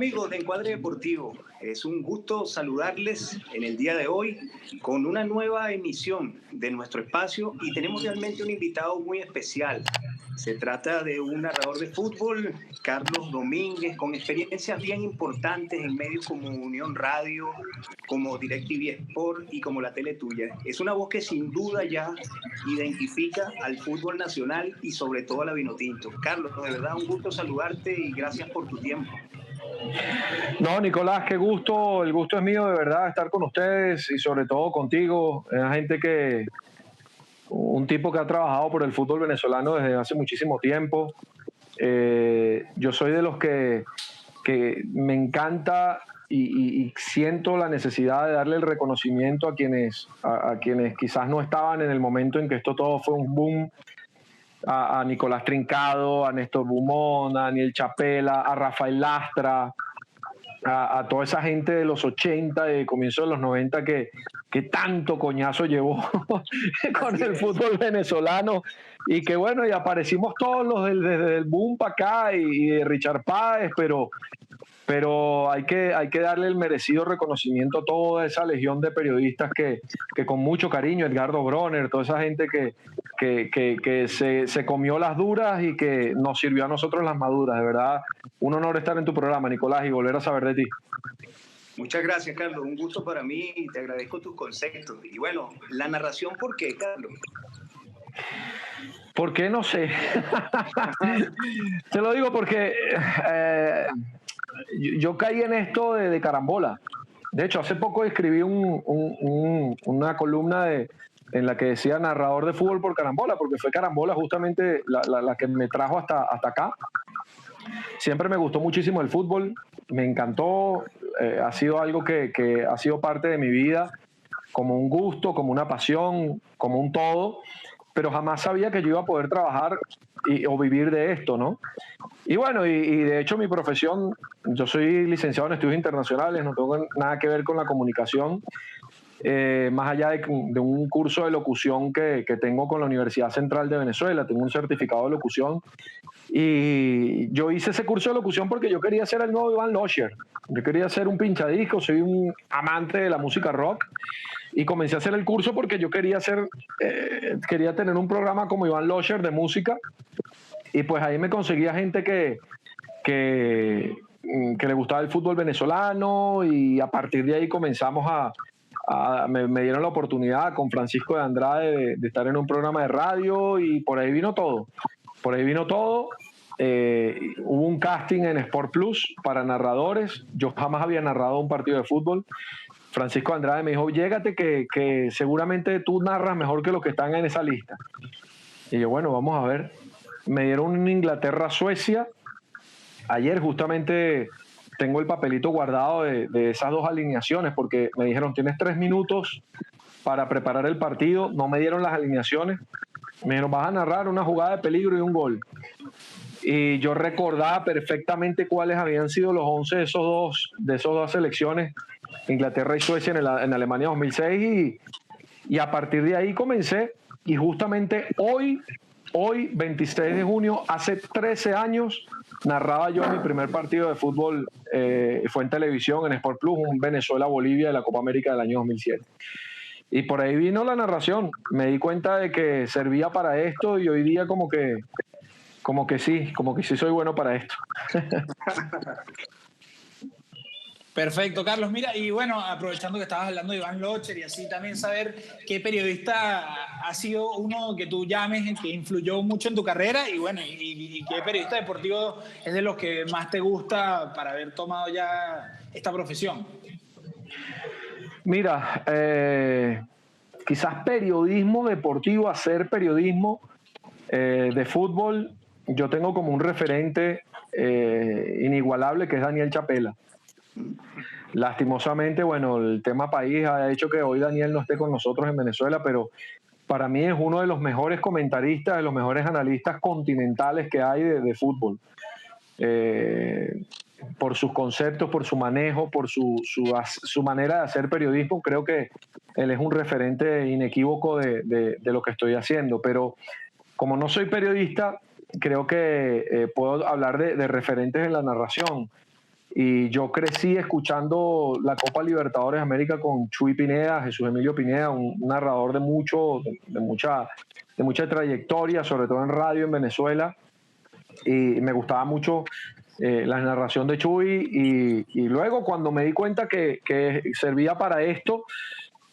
amigos de Encuadre Deportivo, es un gusto saludarles en el día de hoy con una nueva emisión de nuestro espacio y tenemos realmente un invitado muy especial. Se trata de un narrador de fútbol, Carlos Domínguez, con experiencias bien importantes en medios como Unión Radio, como DirecTV Sport y como la Tele Tuya. Es una voz que sin duda ya identifica al fútbol nacional y sobre todo a la Vinotinto. Carlos, de verdad un gusto saludarte y gracias por tu tiempo. No, Nicolás, qué gusto, el gusto es mío de verdad estar con ustedes y sobre todo contigo, un tipo que ha trabajado por el fútbol venezolano desde hace muchísimo tiempo. Yo soy de los que me encanta y siento la necesidad de darle el reconocimiento a quienes quizás no estaban en el momento en que esto todo fue un boom. A Nicolás Trincado, a Néstor Bumón, a Daniel Chapela, a Rafael Lastra, a toda esa gente de los 80, de comienzo de los 90 que tanto coñazo llevó con el fútbol venezolano y que bueno, y aparecimos todos los desde el boom para acá y de Richard Páez, pero hay que darle el merecido reconocimiento a toda esa legión de periodistas que con mucho cariño, Edgardo Broner, toda esa gente que se comió las duras y que nos sirvió a nosotros las maduras. De verdad, un honor estar en tu programa, Nicolás, y volver a saber de ti. Muchas gracias, Carlos. Un gusto para mí y te agradezco tus conceptos. Y bueno, la narración, ¿por qué, Carlos? ¿Por qué? No sé. Te lo digo porque yo caí en esto de carambola. De hecho, hace poco escribí una columna en la que decía narrador de fútbol por carambola, porque fue carambola justamente la que me trajo hasta acá. Siempre me gustó muchísimo el fútbol, me encantó, ha sido algo que ha sido parte de mi vida, como un gusto, como una pasión, como un todo, pero jamás sabía que yo iba a poder trabajar o vivir de esto, ¿no? Y bueno, y de hecho mi profesión, yo soy licenciado en estudios internacionales, no tengo nada que ver con la comunicación, más allá de un curso de locución que tengo con la Universidad Central de Venezuela, tengo un certificado de locución, y yo hice ese curso de locución porque yo quería ser el nuevo Iván Losher, yo quería ser un pinchadisco, soy un amante de la música rock, y comencé a hacer el curso porque yo quería tener un programa como Iván Losher de música, y pues ahí me conseguía gente que le gustaba el fútbol venezolano, y a partir de ahí comenzamos me dieron la oportunidad con Francisco de Andrade de estar en un programa de radio, y por ahí vino todo. Hubo un casting en Sport Plus para narradores. Yo jamás había narrado un partido de fútbol. Francisco de Andrade me dijo, llégate que seguramente tú narras mejor que los que están en esa lista. Y yo, bueno, vamos a ver. Me dieron un Inglaterra-Suecia. Ayer justamente tengo el papelito guardado de esas dos alineaciones, porque me dijeron, tienes 3 minutos para preparar el partido. No me dieron las alineaciones. Me dijeron, vas a narrar una jugada de peligro y un gol. Y yo recordaba perfectamente cuáles habían sido los 11 de esas dos selecciones, Inglaterra y Suecia en Alemania 2006, y a partir de ahí comencé. Y justamente hoy, 26 de junio, hace 13 años, narraba yo mi primer partido de fútbol, fue en televisión, en Sport Plus, un Venezuela-Bolivia de la Copa América del año 2007. Y por ahí vino la narración, me di cuenta de que servía para esto, y hoy día como que sí soy bueno para esto. Perfecto, Carlos. Mira, y bueno, aprovechando que estabas hablando de Iván Losher y así también saber qué periodista ha sido uno que tú llames, que influyó mucho en tu carrera, y bueno, y qué periodista deportivo es de los que más te gusta para haber tomado ya esta profesión. Mira, quizás periodismo deportivo, hacer periodismo de fútbol, yo tengo como un referente inigualable, que es Daniel Chapela. Lastimosamente, bueno, el tema país ha hecho que hoy Daniel no esté con nosotros en Venezuela, pero para mí es uno de los mejores comentaristas, de los mejores analistas continentales que hay de fútbol. Por sus conceptos, por su manejo, por su manera de hacer periodismo, creo que él es un referente inequívoco de lo que estoy haciendo. Pero como no soy periodista, creo que puedo hablar de referentes en la narración. Y yo crecí escuchando la Copa Libertadores de América con Chuy Pineda, Jesús Emilio Pineda, un narrador de mucha trayectoria, sobre todo en radio en Venezuela. Y me gustaba mucho la narración de Chuy. Y luego, cuando me di cuenta que servía para esto,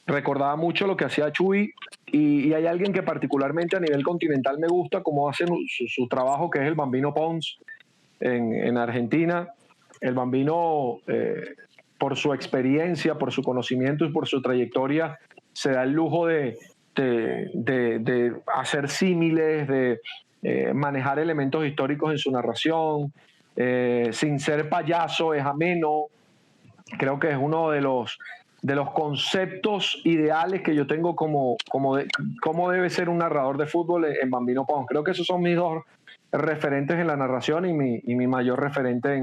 recordaba mucho lo que hacía Chuy. Y hay alguien que particularmente a nivel continental me gusta cómo hace su trabajo, que es el Bambino Pons en Argentina. El Bambino, por su experiencia, por su conocimiento y por su trayectoria, se da el lujo de hacer símiles, de manejar elementos históricos en su narración, sin ser payaso, es ameno. Creo que es uno de los conceptos ideales que yo tengo cómo debe ser un narrador de fútbol en Bambino Pons. Creo que esos son mis dos referentes en la narración y mi mayor referente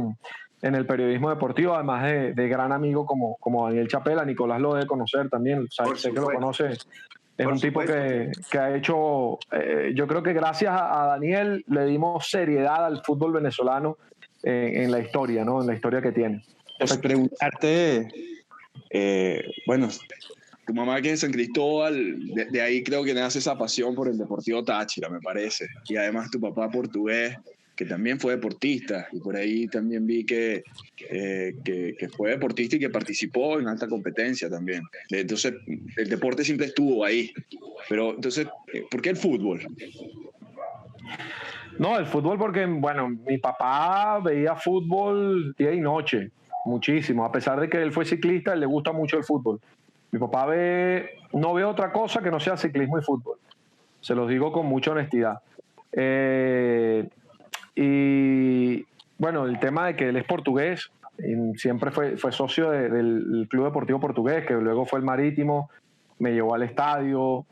en el periodismo deportivo, además de gran amigo como Daniel Chapela. Nicolás lo debe conocer también, sé que lo conoce. Es un tipo que ha hecho, yo creo que gracias a Daniel le dimos seriedad al fútbol venezolano en la historia, ¿no? En la historia que tiene. Pues preguntarte, bueno, tu mamá que es en San Cristóbal, de ahí creo que nace esa pasión por el Deportivo Táchira, me parece. Y además tu papá portugués, que también fue deportista, y por ahí también vi que fue deportista y que participó en alta competencia también. Entonces, el deporte siempre estuvo ahí. Pero entonces, ¿por qué el fútbol? No, el fútbol porque, bueno, mi papá veía fútbol día y noche, muchísimo. A pesar de que él fue ciclista, él le gusta mucho el fútbol. Mi papá no ve otra cosa que no sea ciclismo y fútbol. Se los digo con mucha honestidad. Y bueno, el tema de que él es portugués, siempre fue socio del Club Deportivo Portugués, que luego fue el Marítimo, me llevó al estadio.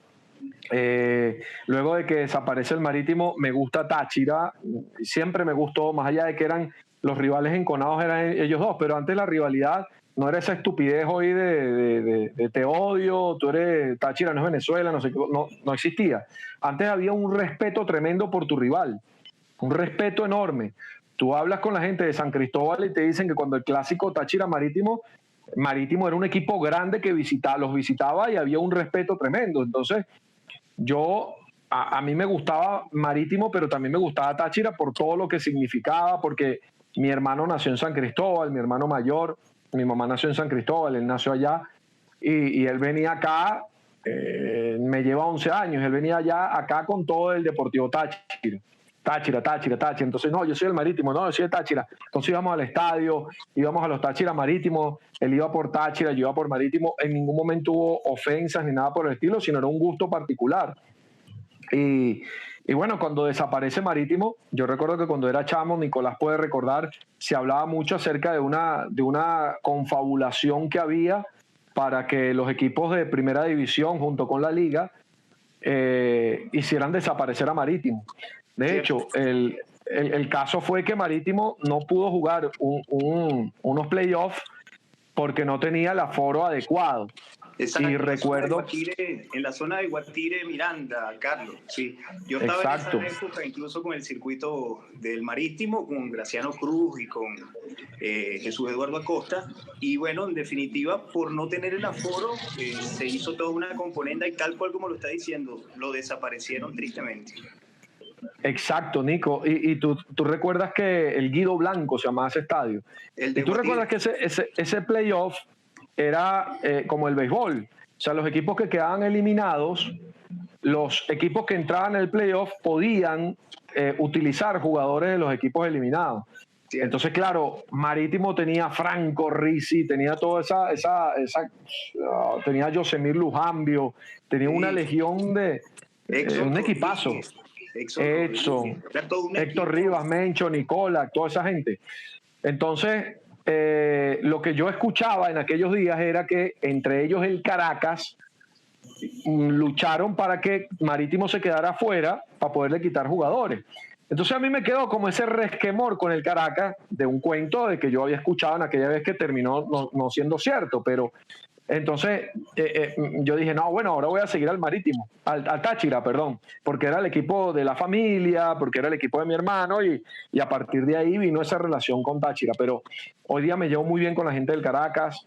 Luego de que desaparece el Marítimo, me gusta Táchira, siempre me gustó, más allá de que eran los rivales enconados, eran ellos dos, pero antes la rivalidad no era esa estupidez hoy de te odio, tú eres Táchira, no es Venezuela, no sé qué, no existía. Antes había un respeto tremendo por tu rival, un respeto enorme. Tú hablas con la gente de San Cristóbal y te dicen que cuando el clásico Táchira-Marítimo era un equipo grande que los visitaba y había un respeto tremendo. Entonces, a mí me gustaba Marítimo, pero también me gustaba Táchira por todo lo que significaba, porque mi hermano nació en San Cristóbal, mi hermano mayor, mi mamá nació en San Cristóbal, él nació allá, y él venía acá, me lleva 11 años, él venía acá con todo el Deportivo Táchira. Entonces, no, yo soy el Marítimo, no, yo soy el Táchira. Entonces íbamos al estadio, íbamos a los Táchira Marítimos, él iba por Táchira, yo iba por Marítimo. En ningún momento hubo ofensas ni nada por el estilo, sino era un gusto particular. Y bueno, cuando desaparece Marítimo, yo recuerdo que cuando era chamo, Nicolás puede recordar, se hablaba mucho acerca de una confabulación que había para que los equipos de primera división, junto con la liga, hicieran desaparecer a Marítimo. De hecho, el caso fue que Marítimo no pudo jugar unos playoffs porque no tenía el aforo adecuado. Exacto, y recuerdo en la zona de Guatire, Miranda, Carlos. Sí, yo estaba en esa época incluso con el circuito del Marítimo, con Graciano Cruz y con Jesús Eduardo Acosta. Y bueno, en definitiva, por no tener el aforo, se hizo toda una componenda y tal cual como lo está diciendo, lo desaparecieron tristemente. Exacto, Nico. Y tú recuerdas que el Guido Blanco se llamaba ese estadio. Y tú recuerdas que ese playoff era como el béisbol. O sea, los equipos que quedaban eliminados, los equipos que entraban en el playoff podían utilizar jugadores de los equipos eliminados. Sí. Entonces, claro, Marítimo tenía Franco Rizzi, tenía toda tenía Yosemir Lujambio, tenía una legión de un equipazo. Edson, Héctor Rivas, Mencho, Nicola, toda esa gente. Entonces, lo que yo escuchaba en aquellos días era que entre ellos el Caracas lucharon para que Marítimo se quedara afuera para poderle quitar jugadores. Entonces a mí me quedó como ese resquemor con el Caracas de un cuento de que yo había escuchado en aquella vez que terminó no siendo cierto, pero Entonces, yo dije, no, bueno, ahora voy a seguir al Marítimo, al Táchira, perdón, porque era el equipo de la familia, porque era el equipo de mi hermano y a partir de ahí vino esa relación con Táchira. Pero hoy día me llevo muy bien con la gente del Caracas,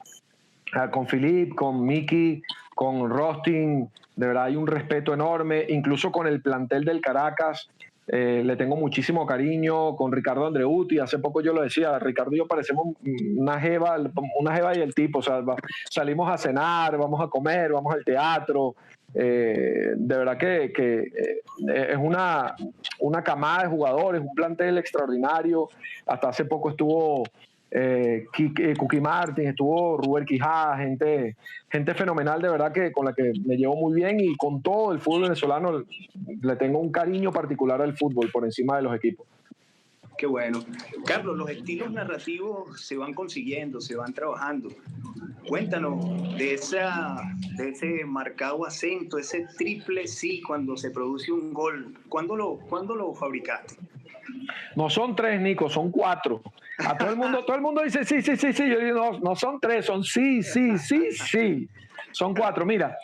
con Philip, con Miki, con Rostin. De verdad hay un respeto enorme, incluso con el plantel del Caracas. Le tengo muchísimo cariño, con Ricardo Andreuti. Hace poco yo lo decía, Ricardo y yo parecemos una jeva y el tipo. O sea, salimos a cenar, vamos a comer, vamos al teatro. De verdad que es una camada de jugadores, un plantel extraordinario. Hasta hace poco estuvo Cookie Martin, estuvo Rubén Quijada, gente fenomenal, de verdad, que con la que me llevo muy bien, y con todo el fútbol venezolano le tengo un cariño particular al fútbol por encima de los equipos. Qué bueno. Carlos, los estilos narrativos se van consiguiendo, se van trabajando. Cuéntanos de ese marcado acento, ese triple sí cuando se produce un gol. ¿Cuándo lo fabricaste? No son 3, Nico, son 4. A todo el mundo dice sí. Yo digo, no son 3, son sí. Son 4. Mira,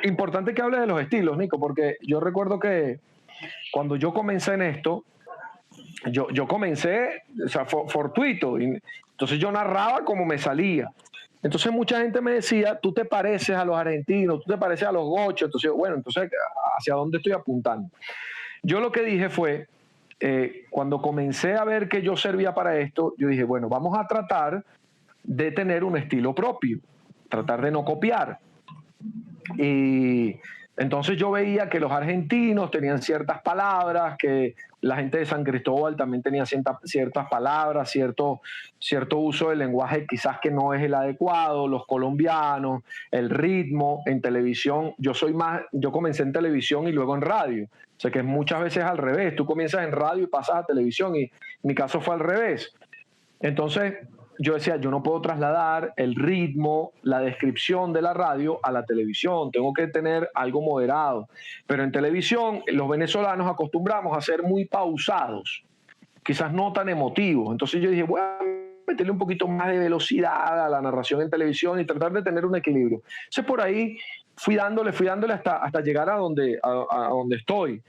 importante que hables de los estilos, Nico, porque yo recuerdo que cuando yo comencé en esto, yo comencé, o sea, fortuito. Entonces yo narraba como me salía. Entonces mucha gente me decía, tú te pareces a los argentinos, tú te pareces a los gochos. Entonces, bueno, entonces, ¿hacia dónde estoy apuntando? Yo lo que dije fue, cuando comencé a ver que yo servía para esto, yo dije, bueno, vamos a tratar de tener un estilo propio, tratar de no copiar. Y entonces yo veía que los argentinos tenían ciertas palabras, que la gente de San Cristóbal también tenía ciertas palabras, cierto uso del lenguaje quizás que no es el adecuado, los colombianos, el ritmo en televisión. Yo comencé en televisión y luego en radio. O sea que es muchas veces al revés. Tú comienzas en radio y pasas a televisión, y mi caso fue al revés. Entonces yo decía, yo no puedo trasladar el ritmo, la descripción de la radio a la televisión, tengo que tener algo moderado. Pero en televisión los venezolanos acostumbramos a ser muy pausados, quizás no tan emotivos. Entonces yo dije, bueno, meterle un poquito más de velocidad a la narración en televisión y tratar de tener un equilibrio. Entonces por ahí fui dándole hasta llegar a donde estoy.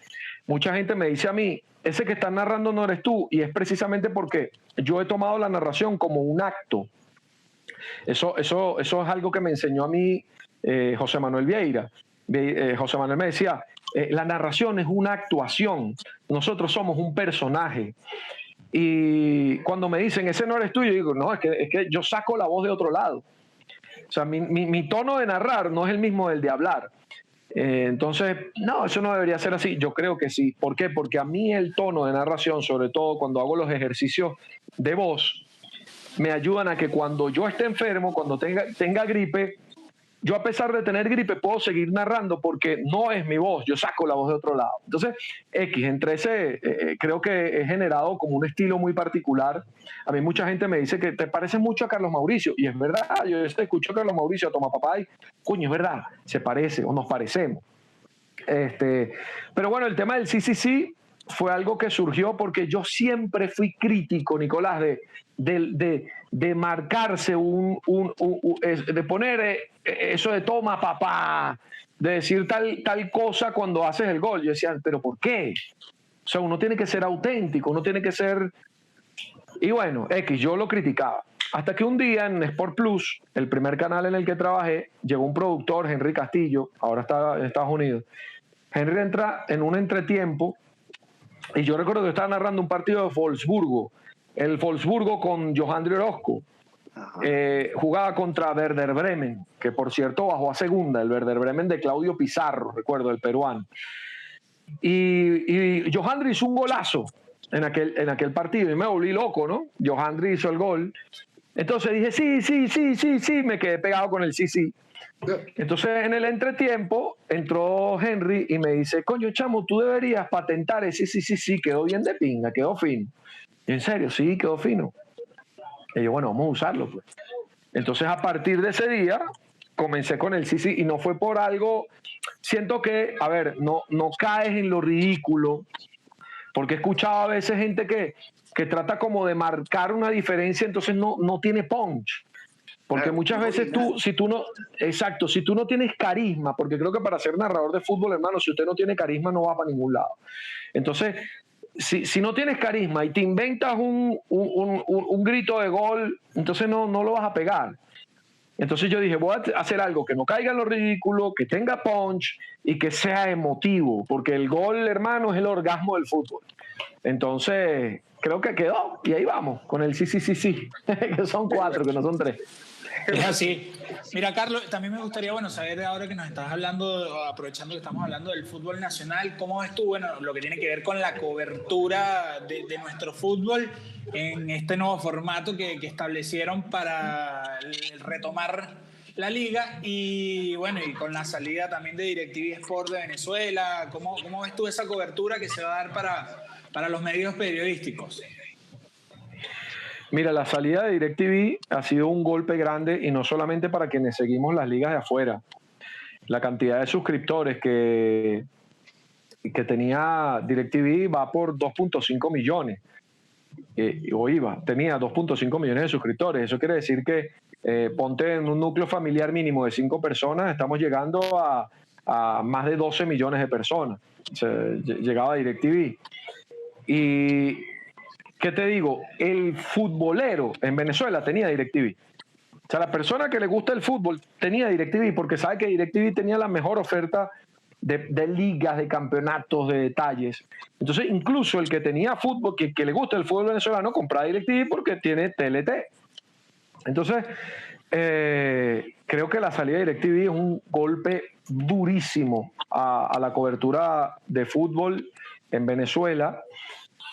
Mucha gente me dice a mí, ese que estás narrando no eres tú, y es precisamente porque yo he tomado la narración como un acto. Eso es algo que me enseñó a mí José Manuel Vieira. José Manuel me decía, la narración es una actuación, nosotros somos un personaje. Y cuando me dicen, ese no eres tú, yo digo, no, es que yo saco la voz de otro lado. O sea, mi tono de narrar no es el mismo del de hablar. Entonces, no, eso no debería ser así. Yo creo que sí. ¿Por qué? Porque a mí el tono de narración, sobre todo cuando hago los ejercicios de voz, me ayudan a que cuando yo esté enfermo, cuando tenga gripe, yo a pesar de tener gripe puedo seguir narrando porque no es mi voz, yo saco la voz de otro lado. Entonces, entre ese, creo que he generado como un estilo muy particular. A mí mucha gente me dice que te pareces mucho a Carlos Mauricio, y es verdad, yo escucho a Carlos Mauricio, a Toma Papá, y coño, es verdad, se parece o nos parecemos. Pero bueno, el tema del sí fue algo que surgió porque yo siempre fui crítico, Nicolás, de marcarse de poner eso de toma papá, de decir tal cosa cuando haces el gol. Yo decía, ¿pero por qué? O sea, uno tiene que ser auténtico, uno tiene que ser... Y bueno, yo lo criticaba. Hasta que un día en Sport Plus, el primer canal en el que trabajé, llegó un productor, Henry Castillo, ahora está en Estados Unidos. Henry entra en un entretiempo, y yo recuerdo que estaba narrando un partido de Wolfsburgo, el Wolfsburgo con Johandri Orozco. Jugaba contra Werder Bremen, que por cierto bajó a segunda, el Werder Bremen de Claudio Pizarro, recuerdo, el peruano. Y Johandri hizo un golazo en aquel partido, y me volví loco, ¿no? Johandri hizo el gol. Entonces dije, sí, me quedé pegado con el sí. Entonces en el entretiempo entró Henry y me dice, coño, chamo, tú deberías patentar ese sí, quedó bien de pinga, quedó fino. Y en serio, sí, quedó fino. Y yo, bueno, vamos a usarlo, pues. Entonces a partir de ese día comencé con el sí, y no fue por algo, siento que, a ver, no caes en lo ridículo, porque he escuchado a veces gente que trata como de marcar una diferencia, entonces no tiene punch. Porque muchas veces si tú no tienes carisma, porque creo que para ser narrador de fútbol, hermano, si usted no tiene carisma no va para ningún lado. Entonces, si no tienes carisma y te inventas un grito de gol, entonces no lo vas a pegar. Entonces yo dije, voy a hacer algo que no caiga en lo ridículo, que tenga punch y que sea emotivo, porque el gol, hermano, es el orgasmo del fútbol. Entonces, creo que quedó y ahí vamos, con el sí, que son 4, que no son 3. Es así. Mira, Carlos, también me gustaría, saber ahora que nos estás hablando, aprovechando que estamos hablando del fútbol nacional, ¿cómo ves tú, lo que tiene que ver con la cobertura de nuestro fútbol en este nuevo formato que establecieron para retomar la liga y con la salida también de DirecTV Sport de Venezuela? ¿Cómo ves tú esa cobertura que se va a dar para los medios periodísticos? Mira, la salida de DirecTV ha sido un golpe grande y no solamente para quienes seguimos las ligas de afuera. La cantidad de suscriptores que tenía DirecTV va por 2.5 millones. Tenía 2.5 millones de suscriptores. Eso quiere decir que ponte en un núcleo familiar mínimo de 5 personas, estamos llegando a más de 12 millones de personas. Llegaba DirecTV. Y ¿qué te digo? El futbolero en Venezuela tenía DirecTV. O sea, la persona que le gusta el fútbol tenía DirecTV porque sabe que DirecTV tenía la mejor oferta de ligas, de campeonatos, de detalles. Entonces, incluso el que tenía fútbol, que le gusta el fútbol venezolano, compraba DirecTV porque tiene TLT. Entonces, creo que la salida de DirecTV es un golpe durísimo a la cobertura de fútbol en Venezuela.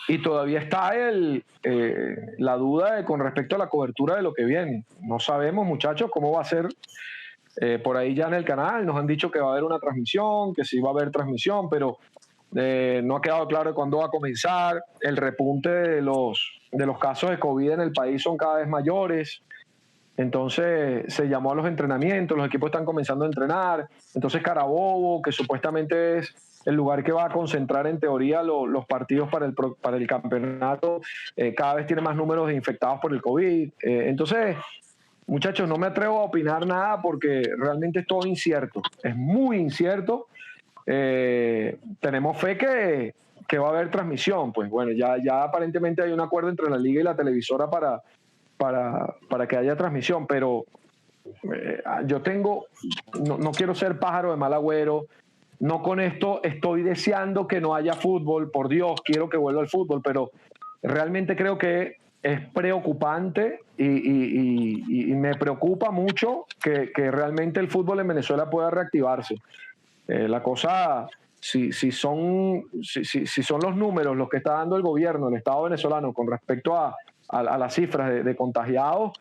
Y todavía está la duda con respecto a la cobertura de lo que viene. No sabemos, muchachos, cómo va a ser por ahí ya en el canal. Nos han dicho que va a haber una transmisión, que sí va a haber transmisión, pero no ha quedado claro cuándo va a comenzar. El repunte de los casos de COVID en el país son cada vez mayores. Entonces se llamó a los entrenamientos, los equipos están comenzando a entrenar. Entonces Carabobo, que supuestamente es el lugar que va a concentrar en teoría los partidos para el campeonato, cada vez tiene más números de infectados por el COVID. Entonces, muchachos, no me atrevo a opinar nada porque realmente es todo incierto, es muy incierto. Tenemos fe que va a haber transmisión. Pues bueno, ya aparentemente hay un acuerdo entre la liga y la televisora para que haya transmisión, pero yo no quiero ser pájaro de mal agüero. No con esto estoy deseando que no haya fútbol, por Dios, quiero que vuelva el fútbol, pero realmente creo que es preocupante y me preocupa mucho que realmente el fútbol en Venezuela pueda reactivarse. La cosa, si son los números los que está dando el gobierno, el Estado venezolano con respecto a las cifras de contagiados,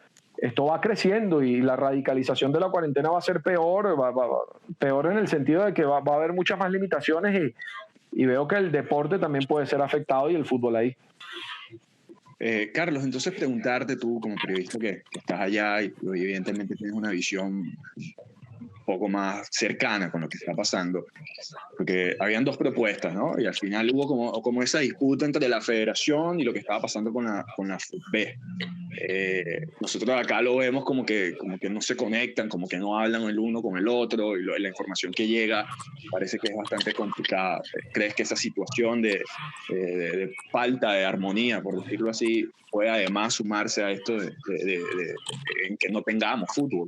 esto va creciendo y la radicalización de la cuarentena va a ser peor, peor en el sentido de que va a haber muchas más limitaciones y veo que el deporte también puede ser afectado y el fútbol ahí. Carlos, entonces preguntarte tú como periodista que estás allá y evidentemente tienes una visión un poco más cercana con lo que está pasando, porque habían dos propuestas, ¿no? Y al final hubo como esa disputa entre la federación y lo que estaba pasando con la FUTB. Nosotros acá lo vemos como que no se conectan, como que no hablan el uno con el otro, y la información que llega parece que es bastante complicada. ¿Crees que esa situación de falta de armonía, por decirlo así, puede además sumarse a esto en que no tengamos fútbol?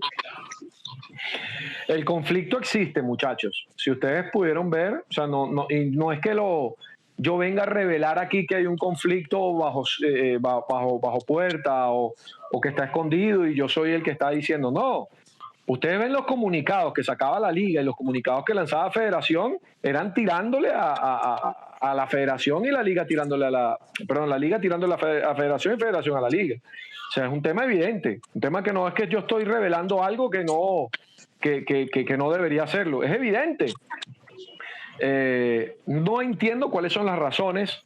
El conflicto existe, muchachos. Si ustedes pudieron ver, o sea, no es que yo venga a revelar aquí que hay un conflicto bajo puerta o que está escondido y yo soy el que está diciendo no. Ustedes ven los comunicados que sacaba la liga y los comunicados que lanzaba la federación eran tirándole a la federación y la liga tirándole la liga tirándole a la federación y federación a la liga. O sea, es un tema evidente, un tema que no es que yo estoy revelando algo que no debería hacerlo, es evidente. No entiendo cuáles son las razones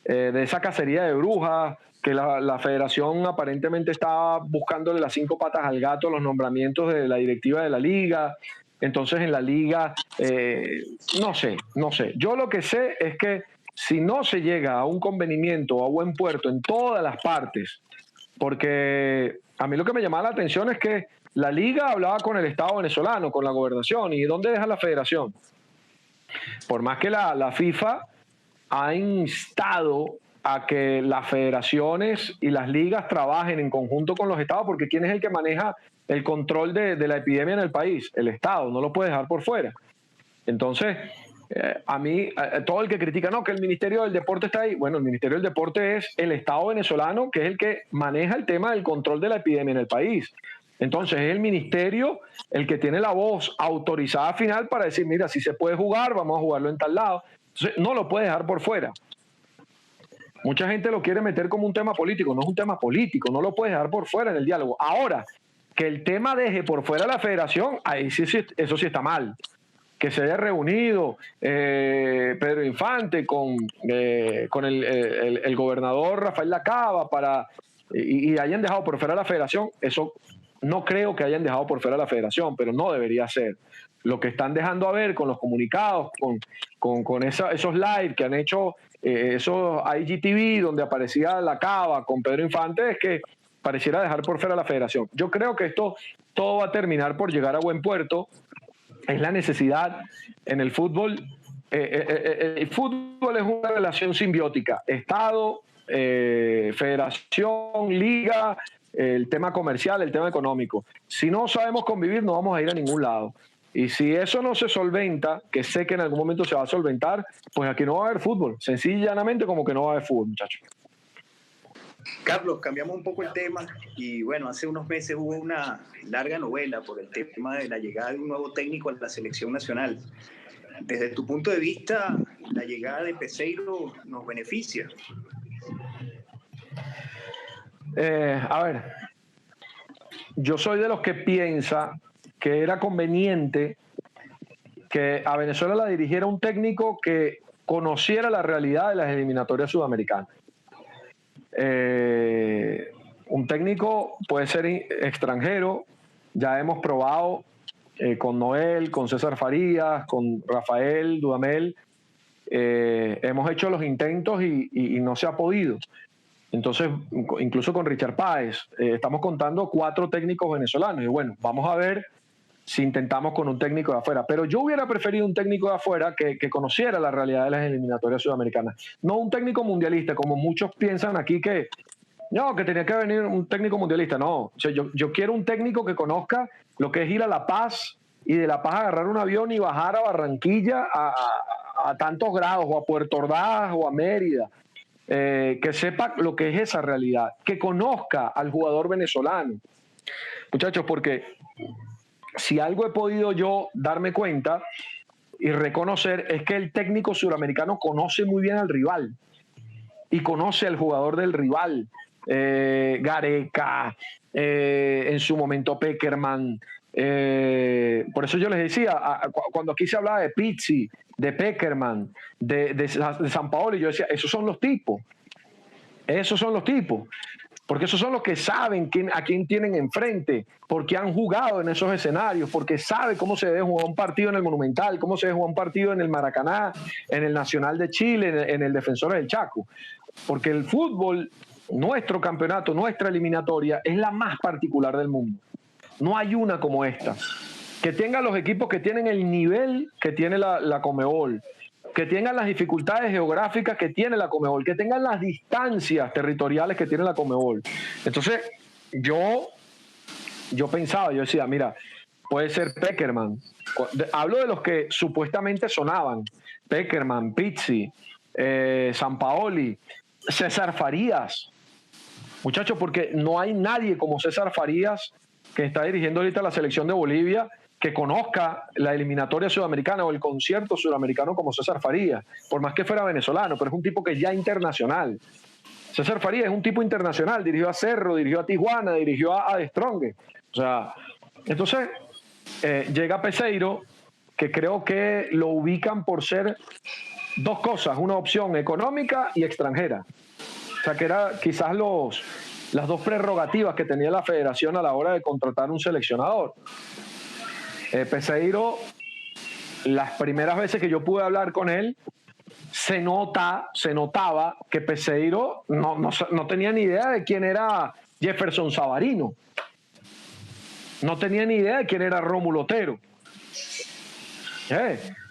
de esa cacería de brujas, que la federación aparentemente está buscándole las 5 patas al gato a los nombramientos de la directiva de la liga. Entonces en la liga, no sé. Yo lo que sé es que si no se llega a un convenimiento o a buen puerto en todas las partes porque a mí lo que me llamaba la atención es que la liga hablaba con el Estado venezolano, con la gobernación, ¿y dónde deja la federación? Por más que la FIFA ha instado a que las federaciones y las ligas trabajen en conjunto con los estados, porque ¿quién es el que maneja el control de la epidemia en el país? El Estado, no lo puede dejar por fuera. Entonces, a mí, todo el que critica, no, que el Ministerio del Deporte está ahí, bueno, el Ministerio del Deporte es el Estado venezolano, que es el que maneja el tema del control de la epidemia en el país. Entonces es el ministerio el que tiene la voz autorizada final para decir, mira, si se puede jugar, vamos a jugarlo en tal lado. Entonces no lo puede dejar por fuera. Mucha gente lo quiere meter como un tema político, no es un tema político, no lo puede dejar por fuera en el diálogo. Ahora, que el tema deje por fuera a la federación, ahí sí, eso sí está mal. Que se haya reunido Pedro Infante con el gobernador Rafael Lacaba y hayan dejado por fuera a la federación, eso no creo que hayan dejado por fuera a la federación, pero no debería ser. Lo que están dejando a ver con los comunicados, con esos live que han hecho esos IGTV donde aparecía Lacaba con Pedro Infante, es que pareciera dejar por fuera a la federación. Yo creo que esto todo va a terminar por llegar a buen puerto. Es la necesidad en el fútbol. El fútbol es una relación simbiótica. Estado, federación, liga, el tema comercial, el tema económico. Si no sabemos convivir, no vamos a ir a ningún lado. Y si eso no se solventa, que sé que en algún momento se va a solventar, pues aquí no va a haber fútbol. Sencillamente, llanamente, como que no va a haber fútbol, muchachos. Carlos, cambiamos un poco el tema y bueno, hace unos meses hubo una larga novela por el tema de la llegada de un nuevo técnico a la selección nacional. Desde tu punto de vista, ¿la llegada de Peseiro nos beneficia? A ver, yo soy de los que piensa que era conveniente que a Venezuela la dirigiera un técnico que conociera la realidad de las eliminatorias sudamericanas. Un técnico puede ser extranjero, ya hemos probado con Noel, con César Farías, con Rafael Dudamel, hemos hecho los intentos y no se ha podido. Entonces, incluso con Richard Páez, estamos contando 4 técnicos venezolanos y bueno, vamos a ver si intentamos con un técnico de afuera. Pero yo hubiera preferido un técnico de afuera que conociera la realidad de las eliminatorias sudamericanas. No un técnico mundialista, como muchos piensan aquí que tenía que venir un técnico mundialista. No, o sea, yo quiero un técnico que conozca lo que es ir a La Paz y de La Paz agarrar un avión y bajar a Barranquilla a tantos grados, o a Puerto Ordaz o a Mérida. Que sepa lo que es esa realidad, que conozca al jugador venezolano. Muchachos, porque si algo he podido yo darme cuenta y reconocer es que el técnico suramericano conoce muy bien al rival y conoce al jugador del rival. Gareca, en su momento Pekerman. Por eso yo les decía, cuando aquí se hablaba de Pizzi, de Pekerman, de Sampaoli, yo decía, esos son los tipos. Esos son los tipos. Porque esos son los que saben a quién tienen enfrente, porque han jugado en esos escenarios, porque saben cómo se debe jugar un partido en el Monumental, cómo se debe jugar un partido en el Maracaná, en el Nacional de Chile, en el Defensores del Chaco. Porque el fútbol, nuestro campeonato, nuestra eliminatoria, es la más particular del mundo. No hay una como esta. Que tengan los equipos que tienen el nivel que tiene la Conmebol, que tengan las dificultades geográficas que tiene la Conmebol, que tengan las distancias territoriales que tiene la Conmebol. Entonces, yo pensaba, yo decía, mira, puede ser Pekerman. Hablo de los que supuestamente sonaban. Pekerman, Pizzi, Sampaoli, César Farías. Muchachos, porque no hay nadie como César Farías, que está dirigiendo ahorita la selección de Bolivia, que conozca la eliminatoria sudamericana o el concierto sudamericano como César Farías, por más que fuera venezolano, pero es un tipo que ya internacional. César Farías es un tipo internacional, dirigió a Cerro, dirigió a Tijuana, dirigió a De Strongest. O sea, entonces llega Peseiro, que creo que lo ubican por ser 2 cosas, una opción económica y extranjera. O sea, que era quizás las 2 prerrogativas que tenía la federación a la hora de contratar un seleccionador. Peseiro, las primeras veces que yo pude hablar con él, se notaba que Peseiro no tenía ni idea de quién era Jefferson Savarino. No tenía ni idea de quién era Rómulo Otero.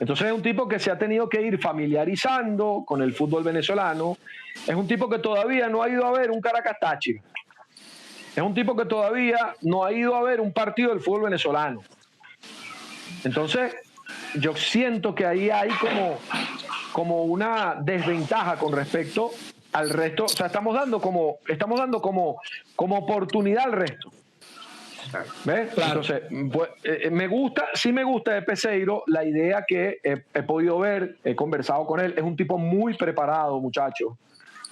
Entonces es un tipo que se ha tenido que ir familiarizando con el fútbol venezolano. Es un tipo que todavía no ha ido a ver un Caracas Táchira. Es un tipo que todavía no ha ido a ver un partido del fútbol venezolano. Entonces, yo siento que ahí hay como una desventaja con respecto al resto. O sea, estamos dando como oportunidad al resto. ¿Ves? Claro. Entonces, pues, sí me gusta de Peseiro la idea que he podido ver, he conversado con él. Es un tipo muy preparado, muchacho.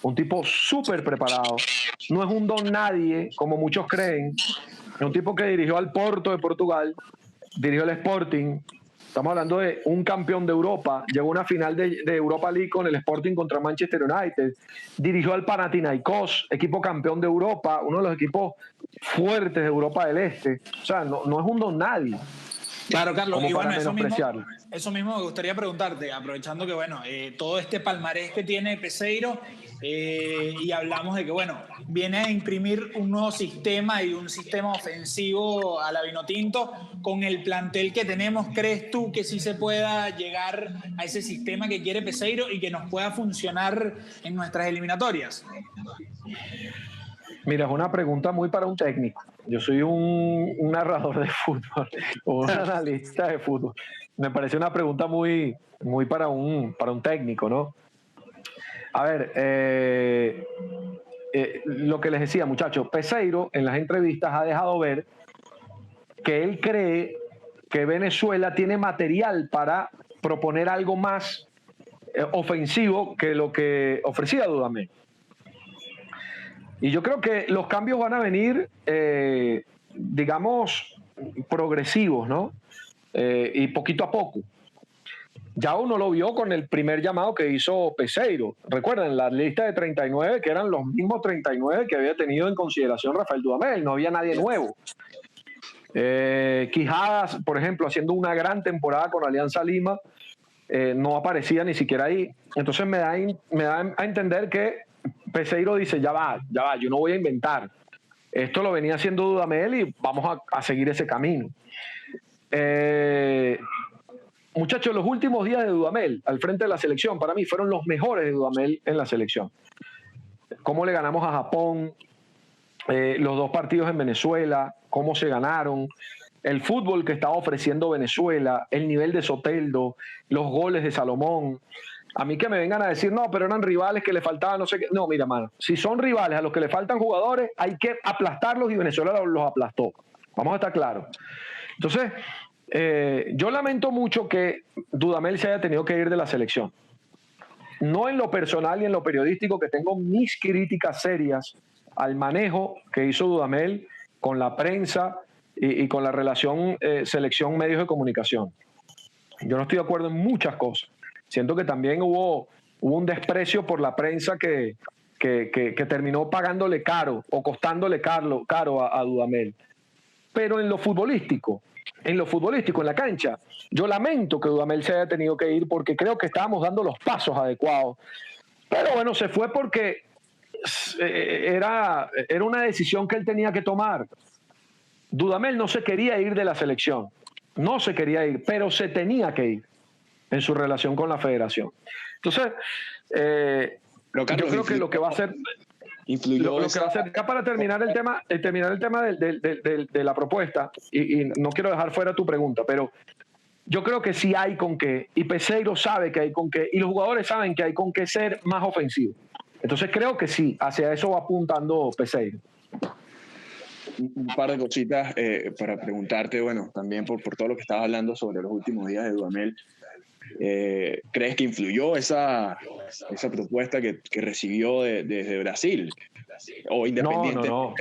Un tipo súper preparado. No es un don nadie, como muchos creen. Es un tipo que dirigió al Porto de Portugal, dirigió el Sporting. Estamos hablando de un campeón de Europa. Llegó a una final de Europa League con el Sporting contra Manchester United. Dirigió al Panathinaikos, equipo campeón de Europa, uno de los equipos fuertes de Europa del Este. O sea, no es un don nadie. Claro, Carlos, Como y para bueno, menospreciarlo. eso mismo me gustaría preguntarte, aprovechando que, bueno, todo este palmarés que tiene Peseiro, y hablamos de que, bueno, viene a imprimir un nuevo sistema y un sistema ofensivo a la Vinotinto. Con el plantel que tenemos, ¿crees tú que sí se pueda llegar a ese sistema que quiere Peseiro y que nos pueda funcionar en nuestras eliminatorias? Mira, es una pregunta muy para un técnico. Yo soy un narrador de fútbol o un analista de fútbol. Me parece una pregunta muy para un técnico, ¿no? A ver, lo que les decía, muchachos, Peseiro en las entrevistas ha dejado ver que él cree que Venezuela tiene material para proponer algo más ofensivo que lo que ofrecía Dudamel. Y yo creo que los cambios van a venir, digamos, progresivos, ¿no? Y poquito a poco. Ya uno lo vio con el primer llamado que hizo Peseiro. Recuerden, la lista de 39, que eran los mismos 39 que había tenido en consideración Rafael Dudamel. No había nadie nuevo. Quijadas, por ejemplo, haciendo una gran temporada con Alianza Lima, no aparecía ni siquiera ahí. Entonces me da a entender que Peseiro dice, ya va, yo no voy a inventar. Esto lo venía haciendo Dudamel y vamos a seguir ese camino. Muchachos, los últimos días de Dudamel al frente de la selección, para mí fueron los mejores de Dudamel en la selección. Cómo le ganamos a Japón, los 2 partidos en Venezuela, cómo se ganaron, el fútbol que estaba ofreciendo Venezuela, el nivel de Soteldo, los goles de Salomón. A mí que me vengan a decir, no, pero eran rivales que le faltaban no sé qué. No, mira, mano, si son rivales a los que le faltan jugadores, hay que aplastarlos y Venezuela los aplastó. Vamos a estar claros. Entonces, yo lamento mucho que Dudamel se haya tenido que ir de la selección. No en lo personal y en lo periodístico, que tengo mis críticas serias al manejo que hizo Dudamel con la prensa y con la relación selección-medios de comunicación. Yo no estoy de acuerdo en muchas cosas. Siento que también hubo un desprecio por la prensa que terminó pagándole caro o costándole caro a Dudamel. Pero en lo futbolístico, en la cancha, yo lamento que Dudamel se haya tenido que ir porque creo que estábamos dando los pasos adecuados. Pero bueno, se fue porque era una decisión que él tenía que tomar. Dudamel no se quería ir de la selección, no se quería ir, pero se tenía que ir en su relación con la federación. Entonces, yo creo que lo que va a hacer... Lo que va a hacer, ya para terminar el tema de la propuesta, y no quiero dejar fuera tu pregunta, pero yo creo que sí hay con qué, y Peseiro sabe que hay con qué, y los jugadores saben que hay con qué ser más ofensivos. Entonces creo que sí, hacia eso va apuntando Peseiro. Un par de cositas para preguntarte, bueno, también por todo lo que estabas hablando sobre los últimos días de Dudamel. ¿Crees que influyó esa propuesta que recibió desde Brasil? ¿O independiente? No.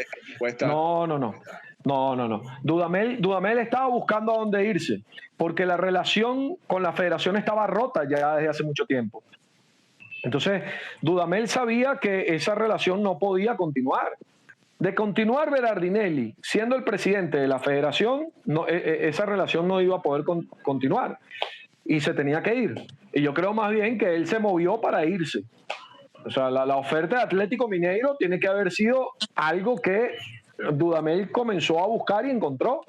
Dudamel estaba buscando a dónde irse, porque la relación con la federación estaba rota ya desde hace mucho tiempo. Entonces, Dudamel sabía que esa relación no podía continuar. De continuar Berardinelli siendo el presidente de la federación, esa relación no iba a poder continuar. Y se tenía que ir. Y yo creo más bien que él se movió para irse. O sea, la oferta de Atlético Mineiro tiene que haber sido algo que Dudamel comenzó a buscar y encontró.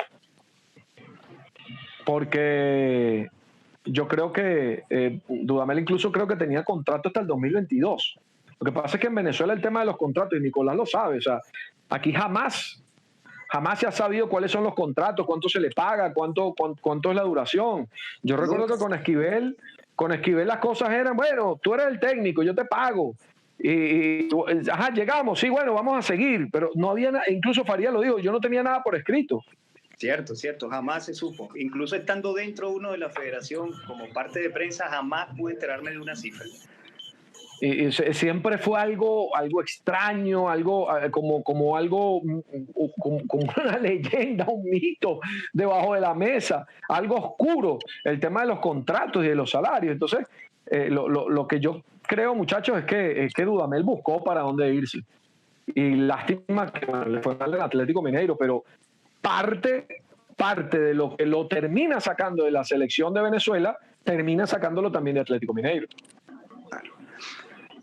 Porque yo creo que Dudamel incluso creo que tenía contrato hasta el 2022. Lo que pasa es que en Venezuela el tema de los contratos, y Nicolás lo sabe, o sea, aquí jamás se ha sabido cuáles son los contratos, cuánto se le paga, cuánto es la duración. Yo recuerdo que con Esquivel las cosas eran, bueno, tú eres el técnico, yo te pago. Ajá, llegamos, sí, bueno, vamos a seguir, pero no había nada, incluso Faría lo dijo, yo no tenía nada por escrito. Cierto, jamás se supo. Incluso estando dentro uno de la federación como parte de prensa, jamás pude enterarme de una cifra. Y siempre fue algo extraño, algo como algo, como una leyenda, un mito debajo de la mesa, algo oscuro, el tema de los contratos y de los salarios. Entonces, lo que yo creo, muchachos, es que Dudamel buscó para dónde irse. Y lástima que le fue mal al Atlético Mineiro, pero parte de lo que lo termina sacando de la selección de Venezuela, termina sacándolo también de Atlético Mineiro.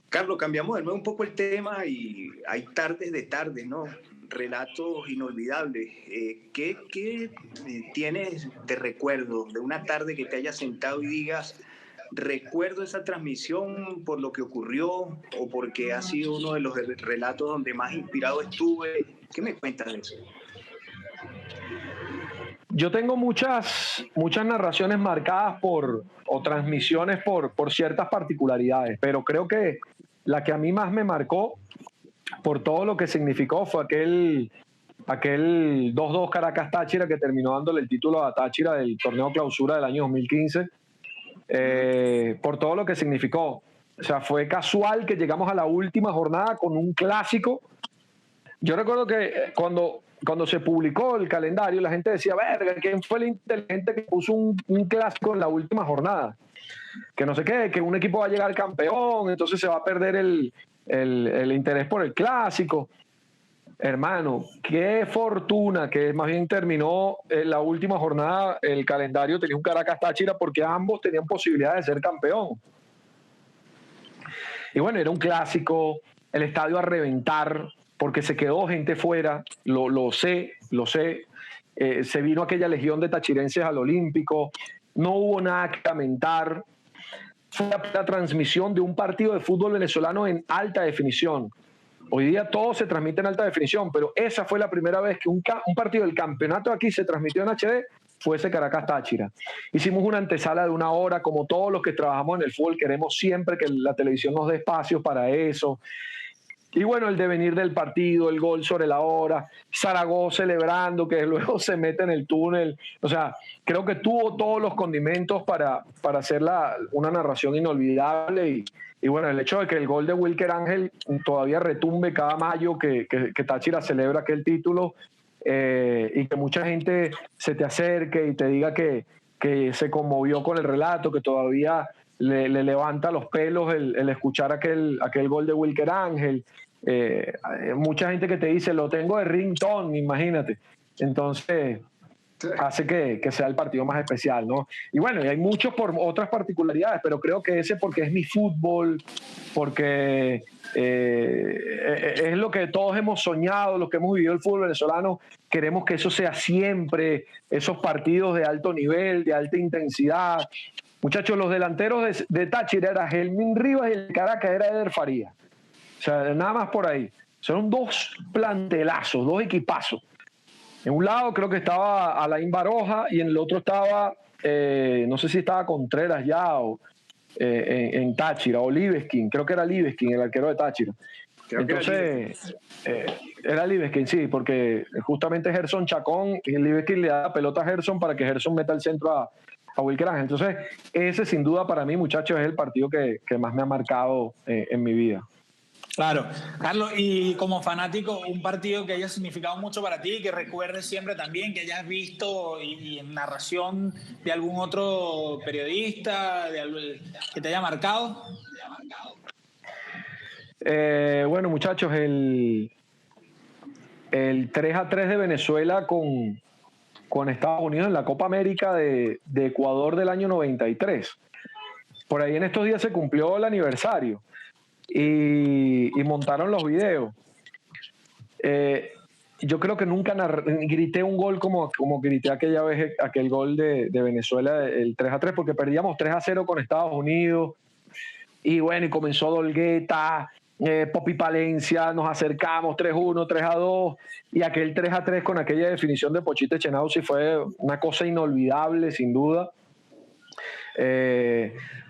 Carlos, cambiamos de nuevo un poco el tema y hay tardes de tardes, ¿no? Relatos inolvidables. ¿Qué tienes de recuerdo de una tarde que te hayas sentado y digas, recuerdo esa transmisión por lo que ocurrió o porque ha sido uno de los relatos donde más inspirado estuve? ¿Qué me cuentas de eso? Yo tengo muchas narraciones marcadas o transmisiones por ciertas particularidades, pero creo que la que a mí más me marcó por todo lo que significó fue aquel 2-2 Caracas-Táchira que terminó dándole el título a Táchira del torneo clausura del año 2015, por todo lo que significó. O sea, fue casual que llegamos a la última jornada con un clásico. Yo recuerdo que cuando se publicó el calendario, la gente decía, verga, ¿quién fue el inteligente que puso un clásico en la última jornada? Que no sé qué, que un equipo va a llegar campeón, entonces se va a perder el interés por el clásico. Hermano, qué fortuna que más bien terminó en la última jornada, el calendario tenía un Caracas-Táchira porque ambos tenían posibilidad de ser campeón. Y bueno, era un clásico, el estadio a reventar, porque se quedó gente fuera, lo sé. Se vino aquella legión de tachirenses al Olímpico, no hubo nada que lamentar. Fue la transmisión de un partido de fútbol venezolano en alta definición. Hoy día todo se transmite en alta definición, pero esa fue la primera vez que un partido del campeonato aquí se transmitió en HD, fue ese Caracas-Táchira. Hicimos una antesala de 1 hora, como todos los que trabajamos en el fútbol, queremos siempre que la televisión nos dé espacio para eso. Y bueno, el devenir del partido, el gol sobre la hora, Zaragoza celebrando, que luego se mete en el túnel. O sea, creo que tuvo todos los condimentos para hacer una narración inolvidable. Y bueno, el hecho de que el gol de Wilker Ángel todavía retumbe cada mayo que Táchira celebra aquel título, y que mucha gente se te acerque y te diga que se conmovió con el relato, que todavía le levanta los pelos el escuchar aquel gol de Wilker Ángel. Mucha gente que te dice, lo tengo de ringtone, imagínate. Entonces, hace que sea el partido más especial, ¿no? Y bueno, y hay muchos por otras particularidades, pero creo que ese porque es mi fútbol, porque es lo que todos hemos soñado, los que hemos vivido el fútbol venezolano, queremos que eso sea siempre, esos partidos de alto nivel, de alta intensidad. Muchachos, los delanteros de Táchira era Helmin Rivas y el Caracas era Eder Faría. O sea, nada más por ahí. Son 2 plantelazos, 2 equipazos. En un lado creo que estaba Alain Baroja y en el otro estaba, no sé si estaba Contreras ya o en Táchira, o Liveskin, creo que era Liveskin, el arquero de Táchira. Entonces, era Liveskin, sí, porque justamente Gerson Chacón y Liveskin le da la pelota a Gerson para que Gerson meta el centro a Wilker Ángel. Entonces, ese sin duda para mí, muchachos, es el partido que más me ha marcado en mi vida. Claro. Carlos, y como fanático, un partido que haya significado mucho para ti, que recuerdes siempre también, que hayas visto y en narración de algún otro periodista, que te haya marcado. Bueno, muchachos, el 3-3 de Venezuela con Estados Unidos en la Copa América de Ecuador del año 93. Por ahí en estos días se cumplió el aniversario. y montaron los videos. Yo creo que nunca grité un gol como grité aquella vez, aquel gol de Venezuela, el 3-3, porque perdíamos 3-0 con Estados Unidos. Y bueno, y comenzó Dolgueta, Popi Palencia, nos acercamos 3-1, 3-2, y aquel 3-3 con aquella definición de Pochita Echenauzi fue una cosa inolvidable, sin duda.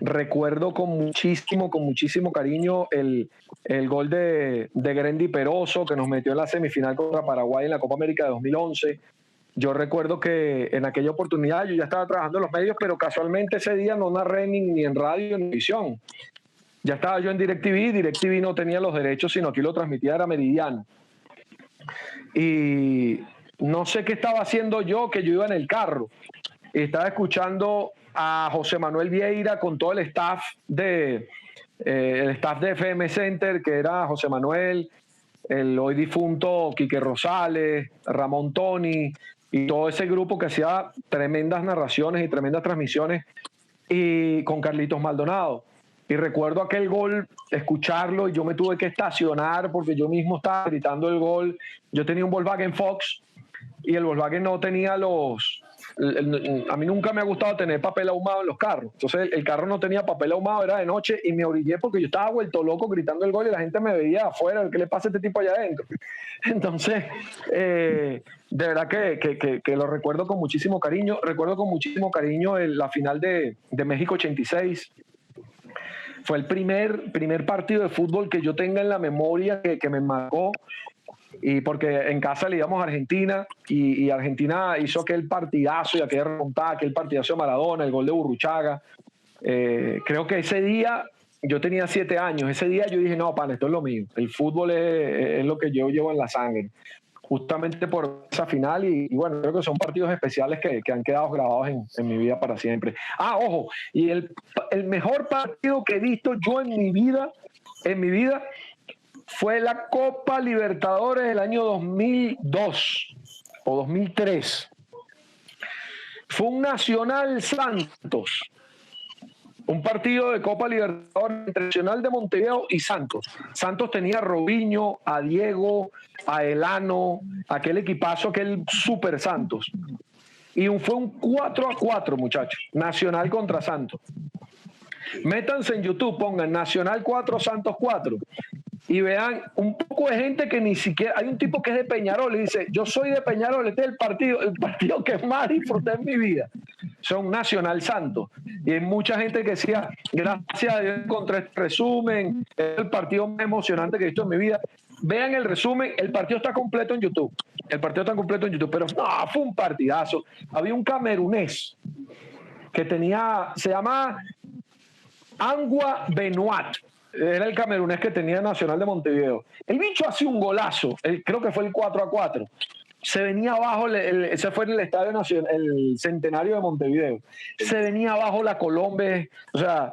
Recuerdo con muchísimo cariño el gol de Grendi Peroso, que nos metió en la semifinal contra Paraguay en la Copa América de 2011. Yo recuerdo que en aquella oportunidad yo ya estaba trabajando en los medios, pero casualmente ese día no narré ni en radio ni en televisión. Ya estaba yo en DirecTV no tenía los derechos, sino aquí lo transmitía, era Meridiano. Y no sé qué estaba haciendo yo, que yo iba en el carro. Estaba escuchando a José Manuel Vieira con todo el staff de FM Center, que era José Manuel, el hoy difunto Quique Rosales, Ramón Toni y todo ese grupo que hacía tremendas narraciones y tremendas transmisiones, y con Carlitos Maldonado. Y recuerdo aquel gol, escucharlo, y yo me tuve que estacionar porque yo mismo estaba gritando el gol. Yo tenía un Volkswagen Fox y el Volkswagen no tenía a mí nunca me ha gustado tener papel ahumado en los carros. Entonces el carro no tenía papel ahumado, era de noche, y me orillé porque yo estaba vuelto loco gritando el gol y la gente me veía afuera, ¿qué le pasa a este tipo allá adentro? Entonces, de verdad que lo recuerdo con muchísimo cariño. Recuerdo con muchísimo cariño la final de México 86. Fue el primer partido de fútbol que yo tenga en la memoria que me marcó. Y porque en casa le íbamos a Argentina y Argentina hizo aquel partidazo y aquella remontada, aquel partidazo de Maradona, el gol de Burruchaga. Creo que ese día, yo tenía 7 años, ese día yo dije, no, pana, esto es lo mío. El fútbol es lo que yo llevo en la sangre. Justamente por esa final y bueno, creo que son partidos especiales que han quedado grabados en mi vida para siempre. Ojo, y el mejor partido que he visto yo en mi vida, fue la Copa Libertadores del año 2002 o 2003. Fue un Nacional Santos. Un partido de Copa Libertadores entre Nacional de Montevideo y Santos. Santos tenía a Robinho, a Diego, a Elano, aquel equipazo, aquel Super Santos. Y fue un 4-4, muchachos. Nacional contra Santos. Métanse en YouTube, pongan Nacional 4, Santos 4. Y vean un poco de gente que ni siquiera... Hay un tipo que es de Peñarol y dice, yo soy de Peñarol, este es el partido que más disfruté en mi vida. Son Nacional Santos. Y hay mucha gente que decía, gracias a Dios encontré este resumen, es el partido más emocionante que he visto en mi vida. Vean el resumen, el partido está completo en YouTube. Pero no, fue un partidazo. Había un camerunés que se llama Angua Benoit. Era el camerunés que tenía Nacional de Montevideo. El bicho hacía un golazo, creo que fue el 4-4. Se venía abajo, ese fue en el Estadio Nacional, el Centenario de Montevideo. Se venía abajo la Colombia. O sea,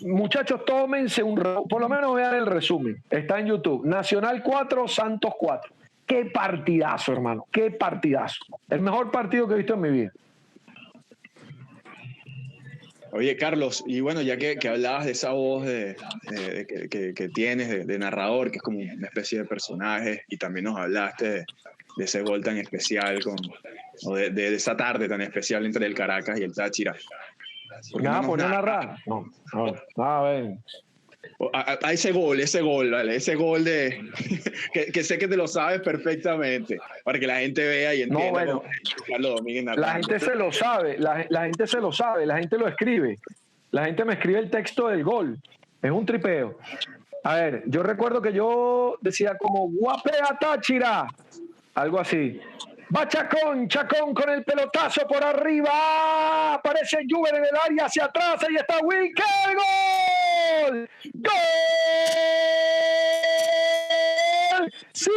muchachos, tómense por lo menos vean el resumen. Está en YouTube. Nacional 4, Santos 4. Qué partidazo, hermano. Qué partidazo. El mejor partido que he visto en mi vida. Oye, Carlos, y bueno, ya que hablabas de esa voz que tienes de narrador, que es como una especie de personaje, y también nos hablaste de ese gol tan especial, o de esa tarde tan especial entre el Caracas y el Táchira. Nada, por no narrar. No, a ver. A ese gol, ¿vale? Ese gol que sé que te lo sabes perfectamente, para que la gente vea y entienda. No, bueno, Carlos Domínguez narrando. La gente se lo sabe, la gente se lo sabe, la gente lo escribe. La gente me escribe el texto del gol. Es un tripeo. A ver, yo recuerdo que yo decía como guapea Táchira, algo así. Va Chacón con el pelotazo por arriba. Aparece Juven en el área hacia atrás. Ahí está Wilker. ¡Gol! ¡Gol! Sí.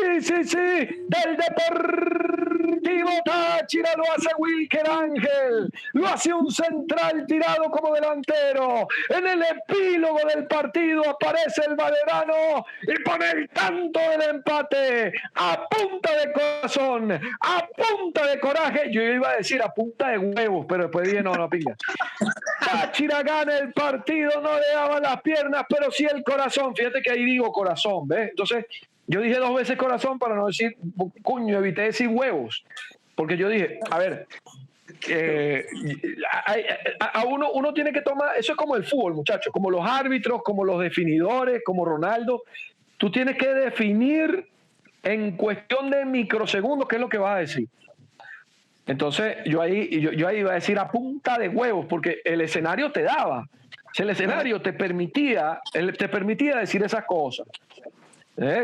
Del Deportivo Táchira lo hace Wilker Ángel. Lo hace un central tirado como delantero. En el epílogo del partido aparece el Valerano y pone el tanto del empate. A punta de corazón. A punta de coraje. Yo iba a decir a punta de huevos, pero después dije no, pinga. Táchira gana el partido, no le daban las piernas, pero sí el corazón. Fíjate que ahí digo corazón, ¿ves? Entonces, yo dije 2 veces corazón para no decir, coño, evité decir huevos. Porque yo dije, a ver, uno tiene que tomar, eso es como el fútbol, muchachos, como los árbitros, como los definidores, como Ronaldo. Tú tienes que definir en cuestión de microsegundos qué es lo que vas a decir. Entonces, yo ahí iba a decir a punta de huevos, porque el escenario te daba. El escenario te permitía decir esas cosas.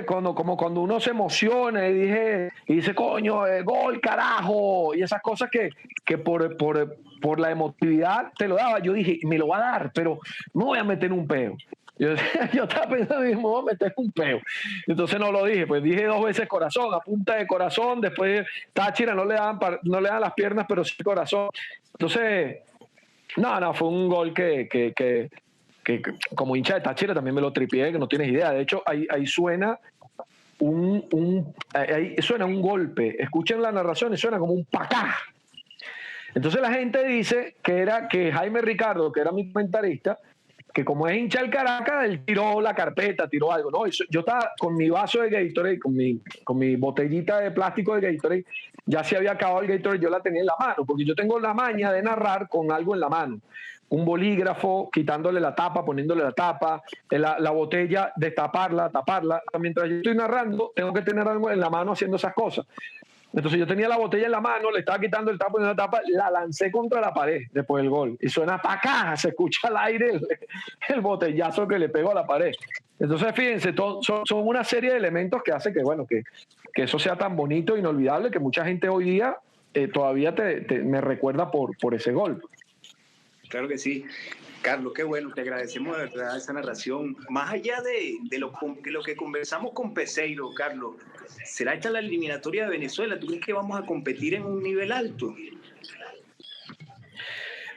Como cuando uno se emociona y dice, coño, gol, carajo, y esas cosas que por la emotividad te lo daba. Yo dije, me lo va a dar, pero no voy a meter un peo. Yo estaba pensando mismo, voy a meter un peo. Entonces no lo dije, pues dije 2 veces corazón, a punta de corazón. Después Táchira no le dan las piernas, pero sí corazón. Entonces, no, fue un gol que como hincha de Táchira también me lo tripié, que no tienes idea. De hecho, ahí suena suena un golpe. Escuchen la narración y suena como un pacá. Entonces la gente dice que Jaime Ricardo, que era mi comentarista, que como es hincha del Caracas, él tiró la carpeta, tiró algo. No, yo estaba con mi vaso de Gatorade, con mi botellita de plástico de Gatorade, ya se había acabado el Gatorade, yo la tenía en la mano, porque yo tengo la maña de narrar con algo en la mano. Un bolígrafo, quitándole la tapa, poniéndole la tapa, la botella, destaparla, taparla. Mientras yo estoy narrando, tengo que tener algo en la mano haciendo esas cosas. Entonces yo tenía la botella en la mano, le estaba quitando el tapa, poniendo la tapa, la lancé contra la pared después del gol. Y suena pa' acá, se escucha al aire el botellazo que le pegó a la pared. Entonces, fíjense, son una serie de elementos que hace que eso sea tan bonito e inolvidable, que mucha gente hoy día todavía me recuerda por ese gol. Claro que sí. Carlos, qué bueno, te agradecemos de verdad esa narración. Más allá de lo que conversamos con Peseiro, Carlos, ¿será esta la eliminatoria de Venezuela? ¿Tú crees que vamos a competir en un nivel alto?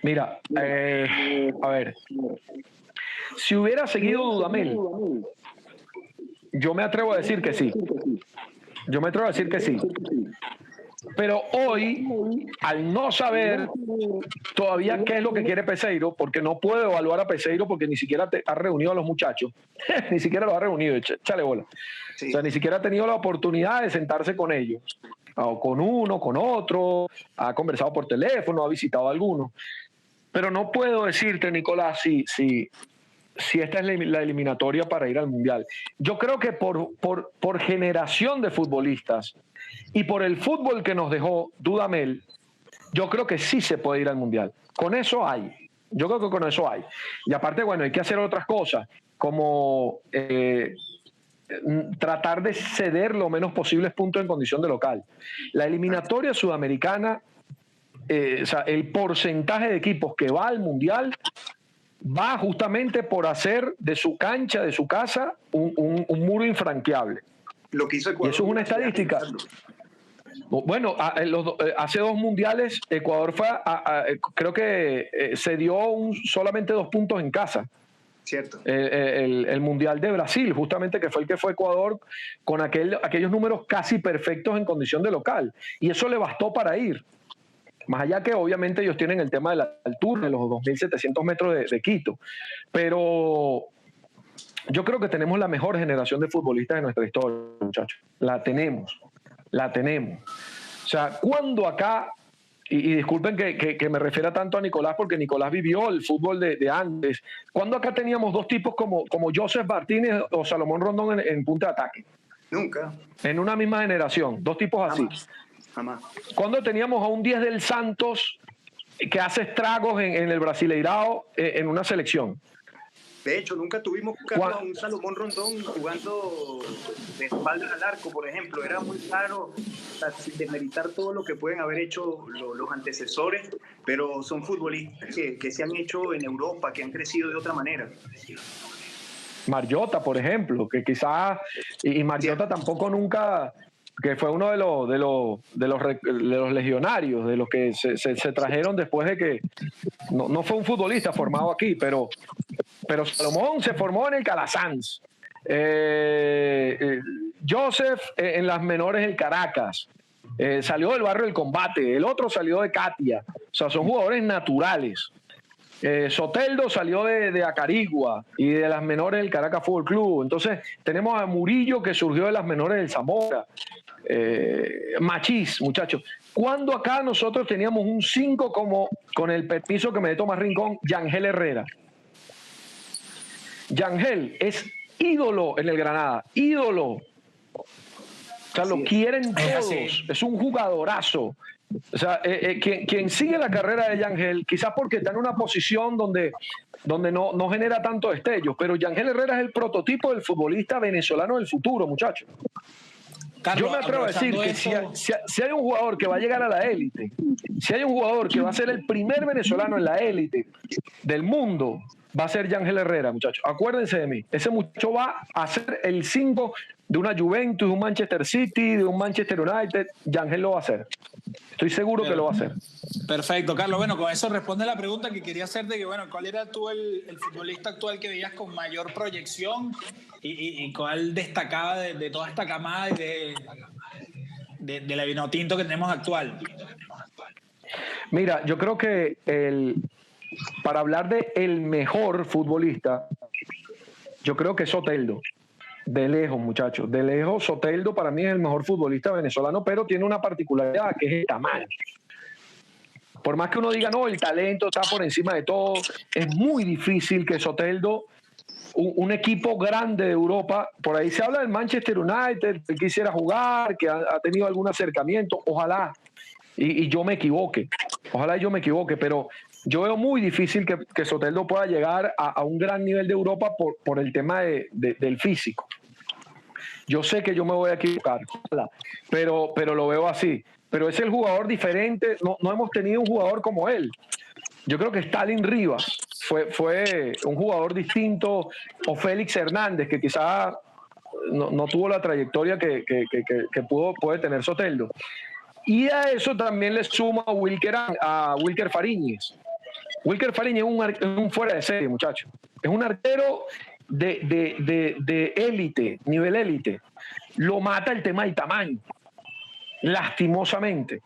Mira, a ver, si hubiera seguido Dudamel, yo me atrevo a decir que sí. Pero hoy, al no saber todavía qué es lo que quiere Peseiro, porque no puedo evaluar a Peseiro porque ni siquiera ha reunido a los muchachos, ni siquiera los ha reunido, échale bola. Sí. O sea, ni siquiera ha tenido la oportunidad de sentarse con ellos, o con uno, con otro, ha conversado por teléfono, ha visitado a algunos. Pero no puedo decirte, Nicolás, si esta es la eliminatoria para ir al Mundial. Yo creo que por generación de futbolistas y por el fútbol que nos dejó Dudamel, yo creo que sí se puede ir al Mundial. Con eso hay. Yo creo que con eso hay. Y aparte, bueno, hay que hacer otras cosas, como tratar de ceder lo menos posibles puntos en condición de local. La eliminatoria sudamericana, o sea, el porcentaje de equipos que va al Mundial va justamente por hacer de su cancha, de su casa, un muro infranqueable. Lo que hizo Ecuador. Y eso es una estadística. Bueno, hace 2 mundiales Ecuador fue, creo que se dio solamente 2 puntos en casa. Cierto. El Mundial de Brasil, justamente, que fue el que fue Ecuador con aquellos números casi perfectos en condición de local. Y eso le bastó para ir. Más allá que obviamente ellos tienen el tema de la altura, de los 2.700 metros de Quito. Pero yo creo que tenemos la mejor generación de futbolistas de nuestra historia, muchachos. La tenemos. O sea, cuando acá, y disculpen que me refiera tanto a Nicolás, porque Nicolás vivió el fútbol de antes, cuando acá teníamos 2 tipos como Joseph Martínez o Salomón Rondón en punta de ataque. Nunca. En una misma generación, 2 tipos así. Jamás. Cuando teníamos a un 10 del Santos que hace estragos en el Brasileirao en una selección. De hecho, nunca tuvimos a un Salomón Rondón jugando de espaldas al arco, por ejemplo. Era muy raro, sin desmeritar todo lo que pueden haber hecho los antecesores, pero son futbolistas que se han hecho en Europa, que han crecido de otra manera. Mariotta, por ejemplo, que quizás, y Mariotta tampoco nunca, que fue uno de los legionarios, de los que se trajeron después de que no fue un futbolista formado aquí, pero Salomón se formó en el Calasanz, Joseph en las menores del Caracas, salió del barrio del Combate, el otro salió de Catia. O sea, son jugadores naturales. Soteldo salió de Acarigua y de las menores del Caracas Fútbol Club. Entonces tenemos a Murillo, que surgió de las menores del Zamora. Machís, muchachos. Cuando acá nosotros teníamos un 5 como, con el permiso que me dé Tomás Rincón, Yangel Herrera. Yangel es ídolo en el Granada, ídolo. O sea, lo quieren todos. Es un jugadorazo. O sea, quien sigue la carrera de Yangel, quizás porque está en una posición donde no genera tanto destellos, pero Yangel Herrera es el prototipo del futbolista venezolano del futuro, muchachos. Carlos, yo me atrevo a decir que si hay un jugador que va a llegar a la élite, si hay un jugador que va a ser el primer venezolano en la élite del mundo, va a ser Yangel Herrera, muchachos. Acuérdense de mí. Ese muchacho va a ser el 5 de una Juventus, de un Manchester City, de un Manchester United. Yangel lo va a hacer. Estoy seguro que lo va a hacer. Perfecto, Carlos. Bueno, con eso responde la pregunta que quería hacerte, que bueno, ¿cuál era tú el futbolista actual que veías con mayor proyección y cuál destacaba de toda esta camada de la Vinotinto que tenemos actual? Mira, yo creo que para hablar de el mejor futbolista, yo creo que es Soteldo. De lejos, muchachos. De lejos, Soteldo para mí es el mejor futbolista venezolano, pero tiene una particularidad que es el tamaño. Por más que uno diga, no, el talento está por encima de todo, es muy difícil que Soteldo, un equipo grande de Europa, por ahí se habla del Manchester United, que quisiera jugar, que ha tenido algún acercamiento, ojalá, y yo me equivoque, pero yo veo muy difícil que Soteldo pueda llegar a un gran nivel de Europa por el tema del físico. Yo sé que yo me voy a equivocar, pero lo veo así. Pero es el jugador diferente, no hemos tenido un jugador como él. Yo creo que Stalin Rivas fue un jugador distinto, o Félix Hernández, que quizá no tuvo la trayectoria que puede tener Soteldo. Y a eso también le suma a Wilker Fariñez. Wilker Fariñez es un fuera de serie, muchacho. Es un arquero de élite, nivel élite. Lo mata el tema del tamaño, lastimosamente.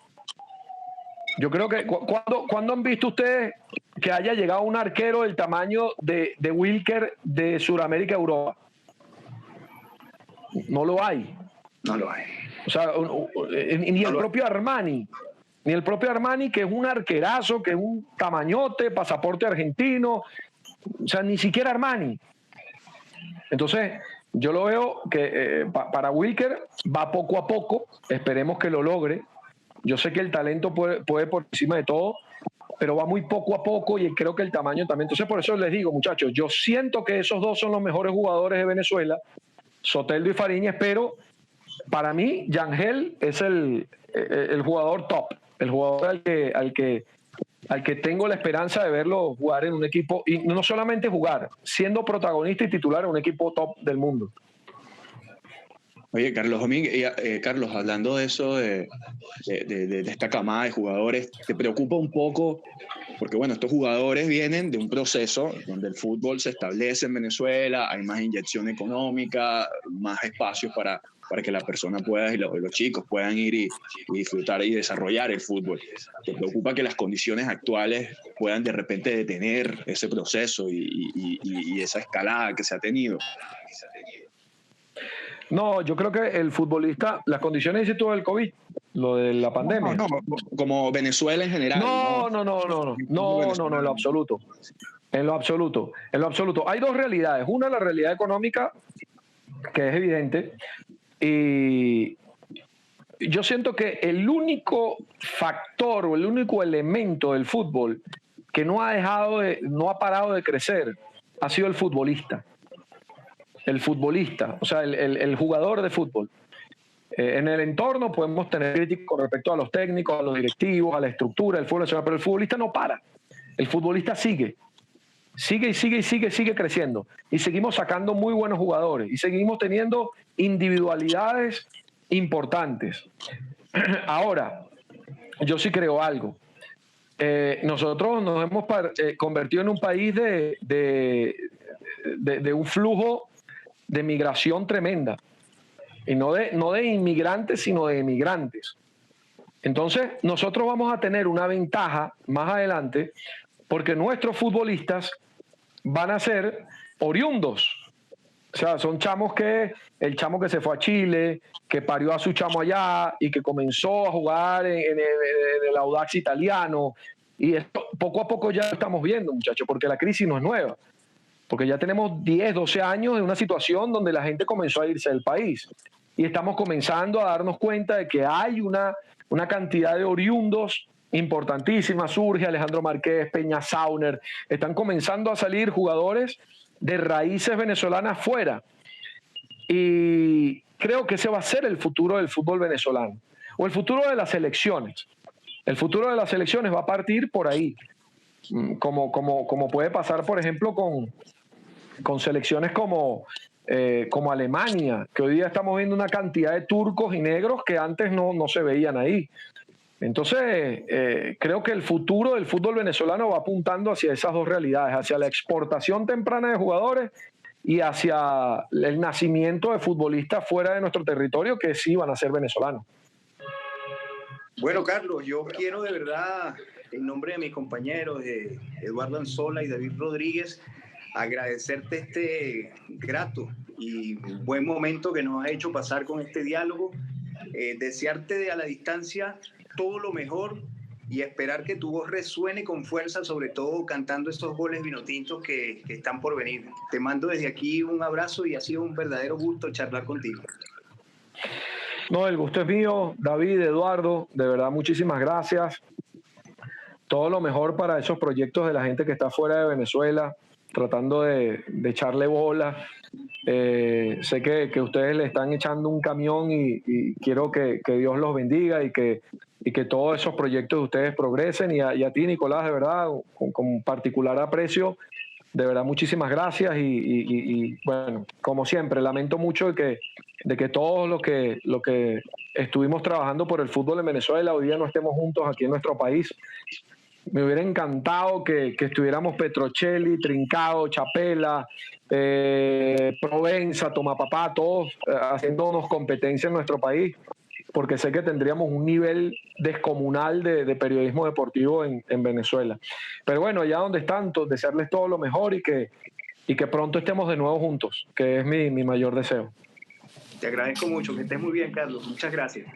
Yo creo que ¿cuándo han visto ustedes que haya llegado un arquero del tamaño de Wilker de Sudamérica a Europa? No lo hay. No lo hay. O sea, ni el propio Armani, que es un arquerazo, que es un tamañote, pasaporte argentino, o sea, ni siquiera Armani. Entonces, yo lo veo que para Wilker va poco a poco, esperemos que lo logre. Yo sé que el talento puede por encima de todo, pero va muy poco a poco y creo que el tamaño también. Entonces, por eso les digo, muchachos, yo siento que esos dos son los mejores jugadores de Venezuela, Soteldo y Fariñez, pero para mí, Yangel es el jugador top, el jugador al que tengo la esperanza de verlo jugar en un equipo, y no solamente jugar, siendo protagonista y titular en un equipo top del mundo. Oye, Carlos Domínguez, Carlos, hablando de eso, de esta camada de jugadores, ¿te preocupa un poco? Porque, bueno, estos jugadores vienen de un proceso donde el fútbol se establece en Venezuela, hay más inyección económica, más espacios para que la persona pueda, y los chicos puedan ir y disfrutar y desarrollar el fútbol. ¿Te preocupa que las condiciones actuales puedan de repente detener ese proceso y esa escalada que se ha tenido? No, yo creo que el futbolista, las condiciones, dice todo el COVID, lo de la pandemia. No, como Venezuela en general. No, en lo absoluto. En lo absoluto. Hay dos realidades. Una, la realidad económica, que es evidente, y yo siento que el único factor o el único elemento del fútbol que no ha parado de crecer ha sido el futbolista. El futbolista, o sea, el jugador de fútbol. En el entorno podemos tener críticas con respecto a los técnicos, a los directivos, a la estructura del fútbol nacional, pero el futbolista no para. El futbolista sigue creciendo. Y seguimos sacando muy buenos jugadores y seguimos teniendo individualidades importantes. Ahora, yo sí creo algo. Nosotros nos hemos convertido en un país de un flujo de migración tremenda, y no de inmigrantes, sino de emigrantes. Entonces, nosotros vamos a tener una ventaja más adelante, porque nuestros futbolistas van a ser oriundos. O sea, son chamos el chamo que se fue a Chile, que parió a su chamo allá y que comenzó a jugar en el Audax italiano. Y esto poco a poco ya lo estamos viendo, muchachos, porque la crisis no es nueva. Porque ya tenemos 10, 12 años de una situación donde la gente comenzó a irse del país. Y estamos comenzando a darnos cuenta de que hay una cantidad de oriundos importantísima. Surge Alejandro Marqués, Peña Sauner. Están comenzando a salir jugadores de raíces venezolanas fuera. Y creo que ese va a ser el futuro del fútbol venezolano. O el futuro de las selecciones. El futuro de las selecciones va a partir por ahí. Como puede pasar, por ejemplo, con selecciones como Alemania, que hoy día estamos viendo una cantidad de turcos y negros que antes no se veían ahí. Entonces, creo que el futuro del fútbol venezolano va apuntando hacia esas dos realidades, hacia la exportación temprana de jugadores y hacia el nacimiento de futbolistas fuera de nuestro territorio que sí van a ser venezolanos. Bueno, Carlos, yo quiero de verdad, en nombre de mis compañeros, Eduardo Anzola y David Rodríguez, agradecerte este grato y buen momento que nos has hecho pasar con este diálogo, desearte a la distancia todo lo mejor y esperar que tu voz resuene con fuerza, sobre todo cantando estos goles vinotintos que están por venir. Te mando desde aquí un abrazo y ha sido un verdadero gusto charlar contigo. No, el gusto es mío, David, Eduardo, de verdad muchísimas gracias. Todo lo mejor para esos proyectos de la gente que está fuera de Venezuela, tratando de echarle bola. Sé que ustedes le están echando un camión y quiero que Dios los bendiga y que todos esos proyectos de ustedes progresen. Y a ti, Nicolás, de verdad, con particular aprecio, de verdad muchísimas gracias. Y bueno, como siempre, lamento mucho de que todos los que estuvimos trabajando por el fútbol en Venezuela hoy día no estemos juntos aquí en nuestro país. Me hubiera encantado que estuviéramos Petrocelli, Trincao, Chapela, Provenza, Tomapapá, todos haciéndonos competencia en nuestro país, porque sé que tendríamos un nivel descomunal de periodismo deportivo en Venezuela. Pero bueno, allá donde están, desearles todo lo mejor y que pronto estemos de nuevo juntos, que es mi mayor deseo. Te agradezco mucho, que estés muy bien, Carlos. Muchas gracias.